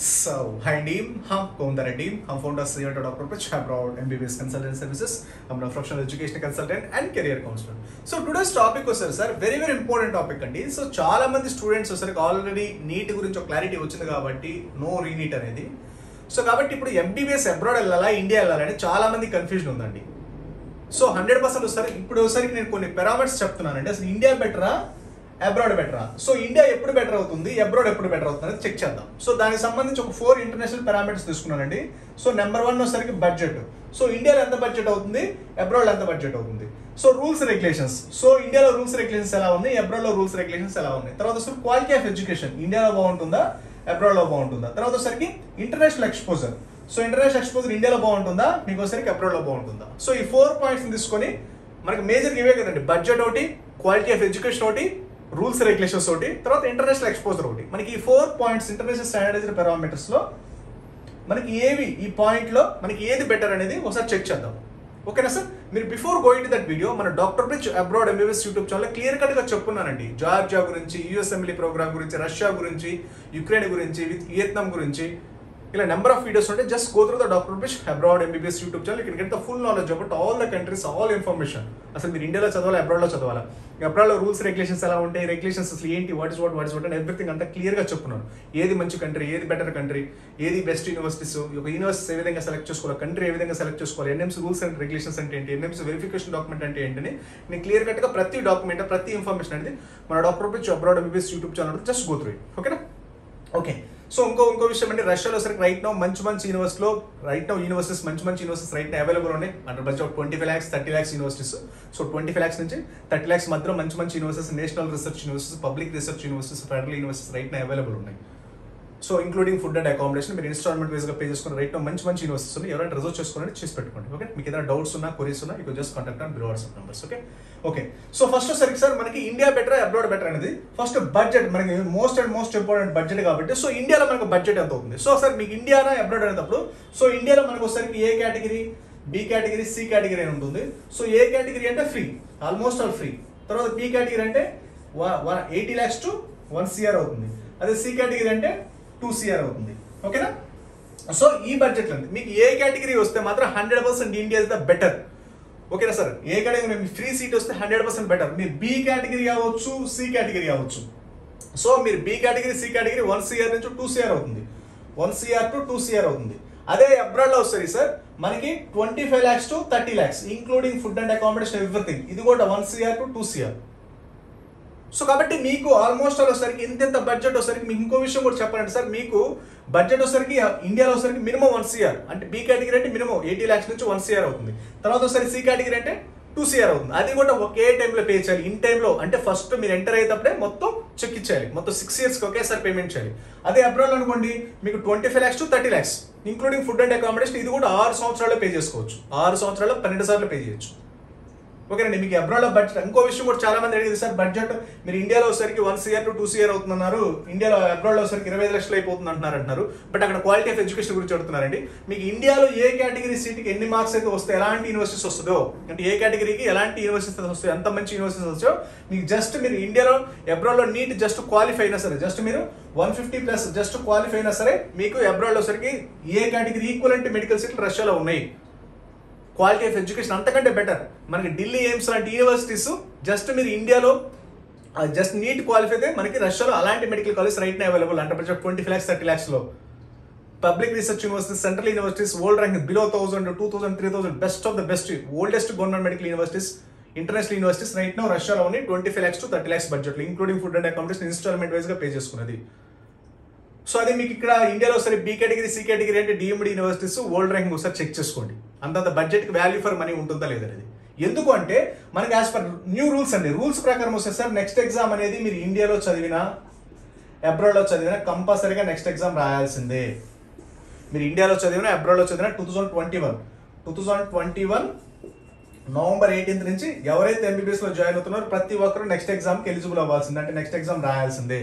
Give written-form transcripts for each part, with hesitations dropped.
Hi team, हम Koundar team, हम founders here at Dr. Pitch Abroad MBBS Consultant Services. I'm a professional education consultant and career counselor. So today's topic was sir very important topic అండి. So చాలా మంది students వచ్చరికి already neat గురించి ఒక clarity వచ్చింది కాబట్టి no re-NEET అనేది. So కాబట్టి ఇప్పుడు MBBS అబ్రాడ్ వెళ్ళాలా ఇండియా వెళ్ళాలని చాలా మంది కన్ఫ్యూజన్ ఉందండి. సో 100% వస్తారు. ఇప్పుడు ఒకసారి నేను కొన్ని పారామీటర్స్ చెప్తున్నానండి. అసలు ఇండియా బెటరా అబ్రాడ్ బెటరా? సో ఇండియా ఎప్పుడు బెటర్ అవుతుంది, అబ్రాడ్ ఎప్పుడు బెటర్ అవుతుంది అనేది చెక్ చేద్దాం. సో దానికి సంబంధించి ఒక 4 ఇంటర్నేషనల్ పారామీటర్స్ తీసుకున్నానండి. సో నెంబర్ 1 వచ్చేసరికి బడ్జెట్. సో ఇండియాలో ఎంత బడ్జెట్ అవుతుంది, అబ్రాడ్ ఎంత బడ్జెట్ అవుతుంది. So rules regulations. సో ఇండియాలో రూల్స్ రెగ్యులేషన్స్ ఎలా ఉంది, అబ్రాడ్ లో రూల్స్ రెగ్యులేషన్స్ ఎలా ఉన్నాయి. తర్వాత వచ్చేసరికి క్వాలిటీ ఆఫ్ ఎడ్యుకేషన్ ఇండియాలో బాగుంటుందా, అబ్రాడ్ లో బాగుంటుందా. తర్వాత వచ్చేసరికి international exposure. So international exposure ఇండియాలో బాగుంటుందా, మీకు వచ్చేసరికి అబ్రాడ్ లో బాగుంటుందా. సో ఈ 4 పాయింట్స్ తీసుకొని మనకి మేజర్ ఇవే కదండి. బడ్జెట్ ఒకటి, క్వాలిటీ ఆఫ్ ఎడ్యుకేషన్ ఒకటి, రూల్స్ రెగ్యులేషన్స్ ఒకటి, తర్వాత ఇంటర్నేషనల్ ఎక్స్పోజర్ ఒకటి. మనకి ఈ 4 పాయింట్స్ ఇంటర్నేషనల్ స్టాండర్డైజ్డ్ పారామీటర్స్ లో మనకి ఏవి ఈ పాయింట్ లో మనకి ఏది బెటర్ అనేది ఒకసారి చెక్ చేద్దాం. ఓకేనా సార్? మీరు before going to that video మన doctor bridge abroad MBBS YouTube channel clear cut గా చెప్పున్నానండి. జార్జియా గురించి, యుఎస్ఎంఎల్ఏ ప్రోగ్రామ్ గురించి, రష్యా గురించి, యుక్రెయిన్ గురించి, వియత్నాం గురించి, ఇలా నెంబర్ ఆఫ్ వీడియోస్ ఉంటే just go through the doctor bridge abroad MBBS YouTube channel. You can get the full knowledge about all the countries, all information. అసలు మీరు ఇండియాలో చదవాలా, అబ్రాడ్ లో చదవాలా, అబ్రాడ్ లో రూల్స్ రెగ్యులేషన్స్ ఎలా ఉంటాయి, రెగ్యులేషన్స్ అసలు ఏంటి, what is what and everything అంతా క్లియర్ గా చెప్పున్నాను. ఏది మంచి కంట్రీ, ఏది బెటర్ కంట్రీ, ఏది బెస్ట్ యూనివర్సిటీస్, ఒక యూనివర్సిటీ ఏ విధంగా సెలెక్ట్ చేసుకోవాలి, కంట్రీ ఏ విధంగా సెలెక్ట్ చేసుకోవాలి, ఎన్ఎంసీ రూల్స్ అండ్ రెగ్యులేషన్స్ అంటే ఏంటి, ఎన్ఎంసీ వెరిఫికేషన్ డాక్యుమెంట్ అంటే ఏంటని నేను క్లియర్ కట్ గా ప్రతి డాక్యుమెంట్, ప్రతి ఇన్ఫర్మేషన్ అనేది మన doctor bridge abroad MBBS YouTube channel just go through. ఓకేనా? ఓకే. సో ఇంకో విషయం అంటే రష్యాలో సరికి రైట్ నౌ మంచి యూనివర్సిటీలో యూనివర్సిటీస్ మంచి యూనివర్సిటీస్ రైట్ నౌ అవైలబుల్ ఉన్నాయి. Under budget of 25 lakhs 30 lakhs universities. So 25 lakhs నుంచి 30 lakhs మధ్యలో మంచి universities, national research universities, public research universities, federal universities right now available ఉన్నాయి. So including food and accommodation మీరు instalment wise గా pay చేసుకుని right now మంచి universities ఉన్నాయి. ఎవరైనా రిజర్వ్ చేసుకోవాలని చేసి పెట్టుకోండి. ఓకే, మీకు ఏదైనా డౌట్స్ ఉన్నా, క్వరీస్ ఉన్నా you just contact on below WhatsApp numbers. Okay. So first సరికి సార్ మనకి ఇండియా బెటర్, అబ్రాడ్ బెటర్ అనేది ఫస్ట్ బడ్జెట్. మనకి మోస్ట్ ఇంపార్టెంట్ బడ్జెట్ కాబట్టి సో ఇండియాలో మనకు బడ్జెట్ ఎంత అవుతుంది. సో సార్ మీకు ఇండియానా అబ్రాడ్ అనేటప్పుడు సో ఇండియాలో మనకు ఒకసారికి A category, B category, C category అని ఉంటుంది. సో ఏ కేటగిరీ అంటే ఫ్రీ, ఆల్మోస్ట్ ఆల్ ఫ్రీ. తర్వాత బి కేటగిరీ అంటే 80 lakhs to 1 crore అవుతుంది. అదే సి కేటగిరీ అంటే 2 crore అవుతుంది. ఓకేనా? సో ఈ బడ్జెట్లో మీకు ఏ కేటగిరీ వస్తే మాత్రం 100% ఇండియా ఇస్ ద బెటర్. ఓకేనా సార్? ఏ కేటగిరీ మీకు ఫ్రీ సీట్ వస్తే 100% బెటర్. మీరు బి కేటగిరీ అవ్వచ్చు, సి కేటగిరీ అవ్వచ్చు. సో మీరు B category, C category 1 crore నుంచి 2 crore అవుతుంది. 1 crore to 2 crore అవుతుంది. అదే అబ్రాడ్ లో వస్తుంది సార్ మనకి 25 lakhs to 30 lakhs including food and accommodation everything. ఇది కూడా 1 crore to 2 crore. సో కాబట్టి మీకు ఆల్మోస్ట్ ఆల్ వచ్చరికి ఇంత బడ్జెట్ వచ్చరికి మీకు ఇంకో విషయం కూడా చెప్పాలంటే సార్ మీకు బడ్జెట్ వచ్చరికి ఇండియాలో వచ్చరికి మినిమం 1 crore. అంటే బి కేటగిరీ అంటే మినిమం 80 lakhs నుంచి 1 crore అవుతుంది. తర్వాత ఒకసారి సి కేటగిరీ అంటే 2 crore అవుతుంది. అది కూడా ఒకే టైంలో పే చేయాలి. ఇన్ టైంలో అంటే ఫస్ట్ మీరు ఎంటర్ అయ్యేటప్పుడే మొత్తం చెక్ ఇచ్చేయాలి. మొత్తం 6 years ఒకేసారి పేమెంట్ చేయాలి. అదే అబ్రాడ్ అనుకోండి మీకు 25 lakhs to 30 lakhs including food and accommodation. ఇది కూడా 6 సంవత్సరాల్లో పే చేసుకోవచ్చు. 6 సంవత్సరాల్లో 12 సార్లు పే చేయొచ్చు. ఓకేనండి. మీకు అబ్రాడ్ లో బడ్జెట్ ఇంకో విషయం కూడా చాలా మంది అడిగింది సార్ బడ్జెట్ మీరు ఇండియాలో వచ్చరికి 1 crore to 2 crore అవుతుందన్నారు, ఇండియాలో అబ్రాడ్ లో వచ్చరికి 25 lakhs అయిపోతుంది అంటున్నారు. బట్ అక్కడ క్వాలిటీ ఆఫ్ ఎడ్యుకేషన్ గురించి అడుగుతున్నారండి. మీకు ఇండియాలో ఏ కేటగిరీ సీట్కి ఎన్ని మార్క్స్ అయితే వస్తాయి, ఎలాంటి యూనివర్సిటీస్ వస్తుందో, అంటే ఏ కేటగిరీకి ఎలాంటి యూనివర్సిటీస్ వస్తాయి, ఎంత మంచి యూనివర్సిటీస్ వచ్చో మీకు జస్ట్ మీరు ఇండియాలో అబ్రాడ్ లో నీట్ జస్ట్ క్వాలిఫై అయినా సరే, జస్ట్ మీరు 150+ జస్ట్ క్వాలిఫై అయినా సరే మీకు అబ్రాడ్ లో వచ్చరికి ఏ కేటగిరీ ఈక్వలెంట్ మెడికల్ సీట్లు రష్యాలో ఉన్నాయి. క్వాలిటీ ఆఫ్ ఎడ్యుకేషన్ అంతకంటే బెటర్. మనకి ఢిల్లీ ఎయిమ్స్ లాంటి యూనివర్సిటీస్ జస్ట్ మీరు ఇండియాలో జస్ట్ నీట్ క్వాలిఫై అయితే మనకి రష్యాలో అలాంటి మెడికల్ కాలేజ్ రైట్ అవైలబుల్. అంటే 25 lakhs 30 lakhs లో public research universities, central universities, world rank below 1000, 2000, 3000 best of the best oldest government medical universities, international universities right now రష్యాలో ఉన్నాయి 25 lakhs to 30 lakhs బడ్జెట్లో including food and accommodation instalment wise గా pay చేసుకున్నది. So అది మీకు ఇక్కడ ఇండియాలో సరే బి కేటగిరీ, సి కేటగిరీ అంటే డిఎండి యూనివర్సిటీస్ వరల్డ్ ర్యాంకింగ్ ఒకసారి చెక్ చేసుకోండి. అంతంత బడ్జెట్కి వాల్యూ ఫర్ మనీ ఉంటుందా లేదనేది. ఎందుకు అంటే మనకి యాజ్ పర్ న్యూ రూల్స్ అండి. రూల్స్ ప్రకారం వస్తే సార్ నెక్స్ట్ ఎగ్జామ్ అనేది మీరు ఇండియాలో చదివినా అబ్రాడ్లో చదివినా కంపల్సరీగా నెక్స్ట్ ఎగ్జామ్ రాయాల్సిందే. మీరు ఇండియాలో చదివినా అబ్రాడ్లో చదివినా 2021 November 18th నుంచి ఎవరైతే MBBS లో జాయిన్ అవుతున్నారో ప్రతి ఒక్కరు నెక్స్ట్ ఎగ్జామ్కి ఎలిజిబుల్ అవ్వాల్సిందే, అంటే నెక్స్ట్ ఎగ్జామ్ రాయాల్సిందే.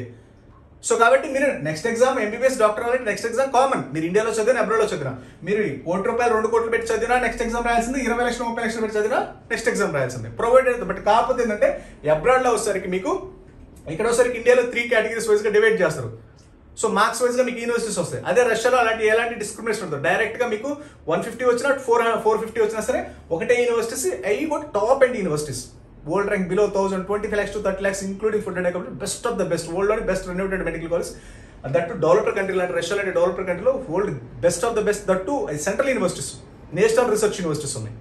సో కాబట్టి మీరు నెక్స్ట్ ఎగ్జామ్ MBBS డాక్టర్ అంటే నెక్స్ట్ ఎగ్జామ్ కామన్. మీరు ఇండియాలో చదివినా అబ్రాడ్ లో చదివినా మీరు 1 crore 2 crore పెట్టి చదివినా నెక్స్ట్ ఎగ్జామ్ రాయాల్సింది, 20 lakhs 30 lakhs పెట్టి చదివినా నెక్స్ట్ ఎగ్జామ్ రాయాల్సింది ప్రొవైడెడ్. బట్ కాకపోతే ఏంటంటే అబ్రాడ్ లో వచ్చేసరికి మీకు ఇక్కడ వచ్చేసరికి ఇండియాలో 3 categories వైజ్ గా డివైడ్ చేస్తారు. సో మార్క్స్ వైజ్గా మీకు యూనివర్సిటీస్ వస్తాయి. అదే రష్యాలో ఎలాంటి డిస్క్రిమినేషన్ ఉంటుంది, డైరెక్ట్గా మీకు 150 వచ్చినా 450 వచ్చినా సరే ఒకటే యూనివర్సిటీస్ అవి కూడా top and universities, world rank below 1000, 25 lakhs to 30 lakhs including food and accommodation, best of the best, వరల్డ్లోని best reputed medical college, that developed country లాంటి రష్యా లాంటి డెవలప్డ్ కంట్రీలో world best of the best, that central universities, national research universities ఉన్నాయి.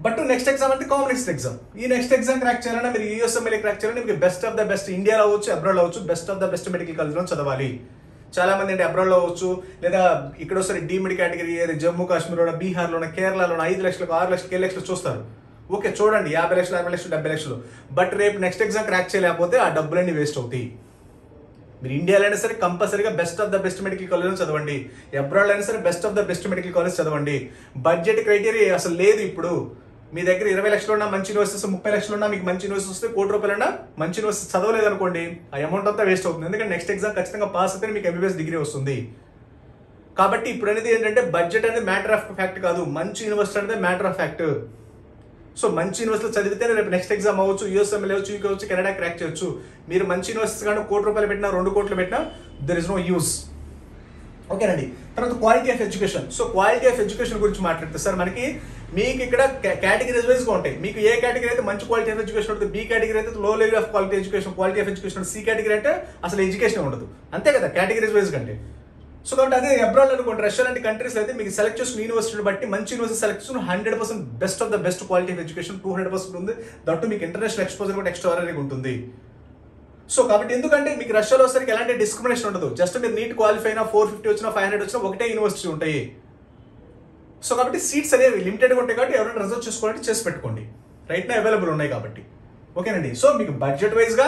But next exam అంటే common exam. ఈ next exam crack చేయాలన్నా మీరు USMLE crack చేయాలంటే మీకు బెస్ట్ ఆఫ్ ద బెస్ట్ ఇండియాలో అవ్వచ్చు, అబ్రాడ్ అవ్వచ్చు, best of the best medical కాలేజ్లో చదవాలి. చాలా మంది అంటే అబ్రాడ్లో అవ్వచ్చు, లేదా ఇక్కడ వస్తే డీమ్డ్ కేటగిరీ జమ్మూ కాశ్మీర్లో, బీహార్లోనే, కేరళలోనే 5 లక్షలకు, 6 లక్షలకు, 7 లక్షలు చూస్తారు. ఓకే చూడండి, 50 లక్షలు, 60 లక్షలు, 70 లక్షలు. బట్ రేపు నెక్స్ట్ ఎగ్జామ్ క్రాక్ చేయలేకపోతే ఆ డబ్బులన్నీ వేస్ట్ అవుతాయి. మీరు ఇండియాలో అయినా సరే కంపల్సరీగా best of the best medical college చదవండి, అబ్రాడ్లో అయినా సరే best of the best medical college చదవండి. బడ్జెట్ క్రైటీరియా అసలు లేదు. ఇప్పుడు మీ దగ్గర 20 లక్షలు ఉన్నా మంచి యూనివర్సిటీస్, 30 లక్షలు ఉన్నా మీకు మంచి యూనివర్సిటీ వస్తే, 1 కోటి రూపాయలు ఉన్నా మంచి యూనివర్సిటీ చదవలేదు అనుకోండి, ఆ అమౌంట్ అంతా వేస్ట్ అవుతుంది. ఎందుకంటే నెక్స్ట్ ఎగ్జామ్ ఖచ్చితంగా పాస్ అయితే మీకు ఎంబీబీఎస్ డిగ్రీ వస్తుంది. కాబట్టి ఇప్పుడు అనేది ఏంటంటే బడ్జెట్ అనేది మ్యాటర్ ఆఫ్ ఫ్యాక్ట్ కాదు, మంచి యూనివర్సిటీ అనేది మ్యాటర్ ఆఫ్ ఫ్యాక్ట్. సో మంచి యూనివర్సిటీలో చదివితే రేపు నెక్స్ట్ ఎగ్జామ్ అవ్వచ్చు, యూఎస్ఎంఎల్ అవ్వచ్చు, యూకే అవ్వచ్చు, కెనడా క్రాక్ చేయొచ్చు. మీరు మంచి యూనివర్సిటీ కానీ 1 కోటి రూపాయలు పెట్టినా, 2 కోట్లు పెట్టినా దెర్ ఇస్ నో యూస్. ఓకేనండి. తర్వాత quality of education. So quality of education గురించి మాట్లాడితే సార్ మనకి మీకు ఇక్కడ కేటగిరీస్ వైజ్గా ఉంటాయి. మీకు ఏ కేటగిరీ అయితే మంచి క్వాలిటీ ఆఫ్ ఎడ్యుకేషన్ ఉంటుంది, బి కేటగిరీ అయితే low level of quality of education, C category అంటే అసలు ఎడ్యుకేషన్ ఉండదు. అంతే కదా కేటగిరీస్ వైజ్ కంటే. సో కాబట్టి అదే అబ్రాడ్ అనుకోండి, రష్యా లాంటి కంట్రీస్ అయితే మీకు సెలెక్ట్ చేసుకున్న యూనివర్సిటీ బట్టి మంచి యూనివర్సిటీ సెలెక్ట్ చేసుకుని 100% best of the best quality of education 200% ఉంది. దట్టు మీకు ఇంటర్నేషనల్ ఎక్స్పోజర్ కూడా ఎక్స్ట్రాఆర్డినరీగా ఉంటుంది. సో కాబట్టి ఎందుకంటే మీకు రష్యాలో వచ్చేసరికి ఎలాంటి డిస్క్రిమినేషన్ ఉండదు. జస్ట్ మీరు నీట్ క్వాలిఫై అయినా 450 వచ్చినా 500 వచ్చినా ఒకటే యూనివర్సిటీ ఉంటాయి. సో కాబట్టి సీట్స్ అనేవి లిమిటెడ్గా ఉంటాయి కాబట్టి ఎవరైనా రిజర్వ్ చేసుకోవాలంటే చేసి పెట్టుకోండి, రైట్ నా అవైలబుల్ ఉన్నాయి కాబట్టి. ఓకేనండి. సో మీకు బడ్జెట్ వైజ్గా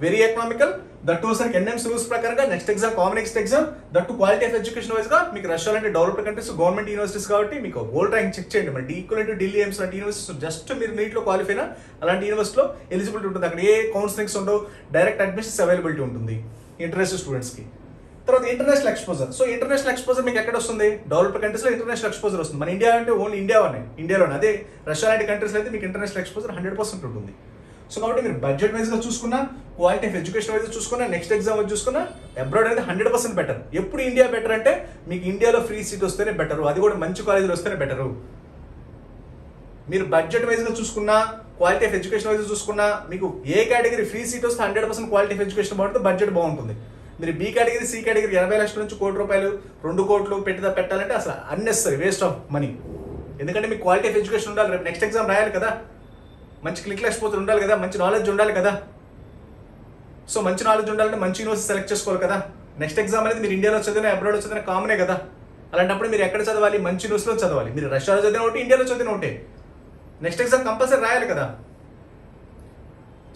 వెరీ ఎకనామికల్, దట్టు వచ్చేసరికి ఎన్ఎంసీ రూల్స్ ప్రకారంగా next exam common exam, that quality of education వైజ్గా మీకు రష్యా లాంటి డెవలప్డ్ కంట్రీస్ గవర్నమెంట్ యూనివర్సిటీస్ కాబట్టి మీకు వరల్డ్ ర్యాంక్ చెక్ చేయండి. మరి ఈక్వల్ టు ఢిల్లీ ఎయిమ్స్ లాంటి యూనివర్సిటీస్ జస్ట్ మీరు నీట్లో క్వాలిఫై అయినా అలాంటి యూనివర్సిటీలో ఎలిజిబిలిటీ ఉంటుంది. అక్కడ ఏ కౌన్సిలింగ్స్ ఉండవు, డైరెక్ట్ అడ్మిషన్స్ అవైలబిలిటీ ఉంటుంది ఇంటర్నేషనల్ స్టూడెంట్స్కి. తర్వాత international exposure. So international exposure మీకు ఎక్కడ వస్తుంది, డెవలప్డ్ కంట్రీస్లో ఇంటర్నేషనల్ ఎక్స్పోజర్ వస్తుంది. మన ఇండియా అంటే ఓన్లీ ఇండియాలోనే. అదే రష్యా లాంటి కంట్రీస్లో అయితే మీకు ఇంటర్నేషనల్ ఎక్స్పోజర్ 100% ఉంటుంది. సో కాబట్టి మీరు బడ్జెట్ వైజ్గా చూసుకున్నా, క్వాలిటీ ఆఫ్ ఎడ్యుకేషన్ వైజ్ చూసుకున్నా, నెక్స్ట్ ఎగ్జామ్ వైజ్ చూసుకున్నా అబ్రాడ్ అనేది 100% బెటర్. ఎప్పుడు ఇండియా బెటర్ అంటే మీకు ఇండియాలో ఫ్రీ సీట్ వస్తేనే బెటర్, అది కూడా మంచి కాలేజీలో వస్తేనే బెటరు. మీరు బడ్జెట్ వైజ్గా చూసుకున్నా, క్వాలిటీ ఆఫ్ ఎడ్యుకేషన్ వైజ్ చూసుకున్నా, మీకు ఏ కేటగిరీ ఫ్రీ సీట్ వస్తే 100% క్వాలిటీ ఆఫ్ ఎడ్యుకేషన్ బాగుంటుంది, బడ్జెట్ బాగుంటుంది. మీరు బి కేటగిరీ, సి కేటగిరీ 80 లక్షల నుంచి 1 కోటి రూపాయలు, 2 కోట్లు పెట్టాలంటే అసలు అన్నెసరీ వేస్ట్ ఆఫ్ మనీ. ఎందుకంటే మీకు క్వాలిటీ ఆఫ్ ఎడ్యుకేషన్ ఉండాలి, రేపు నెక్స్ట్ ఎగ్జామ్ రాయాలి కదా, మంచి క్లిక్ ఎక్స్పోజర్ ఉండాలి కదా, మంచి నాలెడ్జ్ ఉండాలి కదా. సో మంచి నాలెడ్జ్ ఉండాలంటే మంచి యూనివర్సిటీ సెలెక్ట్ చేసుకోవాలి కదా. నెక్స్ట్ ఎగ్జామ్ అనేది మీరు ఇండియాలో చదివిన, అబ్రాడ్లో చదివిన కామనే కదా. అలాంటప్పుడు మీరు ఎక్కడ చదవాలి, మంచి యూనివర్సిటీలో చదవాలి. మీరు రష్యాలో చదివిన ఒకటి, ఇండియాలో చదివిన ఒకటి, నెక్స్ట్ ఎగ్జామ్ కంపల్సరీ రాయాలి కదా.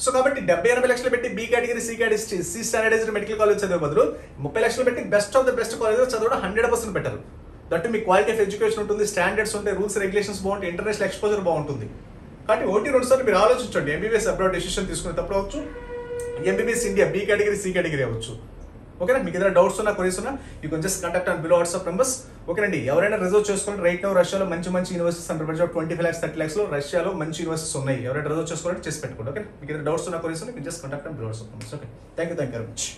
సో కాబట్టి 70-80 లక్షలు పెట్టి B category, C category, C standardised medical college చదివే బదులు 30 లక్షలు పెట్టి best of the best college చదవడం 100% బెటర్. దట్టు మీ క్వాలిటీ ఆఫ్ ఎడ్యుకేషన్ ఉంటుంది, స్టాండర్డ్స్ ఉంటాయి, రూల్స్ రెగ్యులేషన్స్ బాగుంటాయి, ఇంటర్నేషనల్ ఎక్స్పోజర్ బాగుంటుంది. కాబట్టి 1-2 సార్లు మీరు ఆలోచించండి ఎంబీబీఎస్ అబ్రాడ్ డెసిషన్ తీసుకునేటప్పుడు అవ్వచ్చు, MBBS India B category, C category అవ్వచ్చు. ఓకేనా. మీకు ఏదైనా డౌట్స్ ఉన్నా, క్వరీస్ ఉన్నా you can just contact on below WhatsApp numbers. ఓకేనండి. ఎవరైనా రిజర్వ్ చేసుకోండి. రైట్ నౌ రష్యాలో మంచి యూనివర్సిటీస్ అంటారు, 25 lakhs 30 lakhs రష్యాలో మంచి యూనివర్సిటీస్ ఉన్నాయి. ఎవరైనా రిజర్వ్ చేసుకోవాలంటే చేసి పెట్టుకోండి. ఓకే. మీకు ఏదైనా డౌట్స్ ఉన్నా, క్వరీస్ ఉన్నా you just contact on below WhatsApp numbers. Okay. Thank you very much.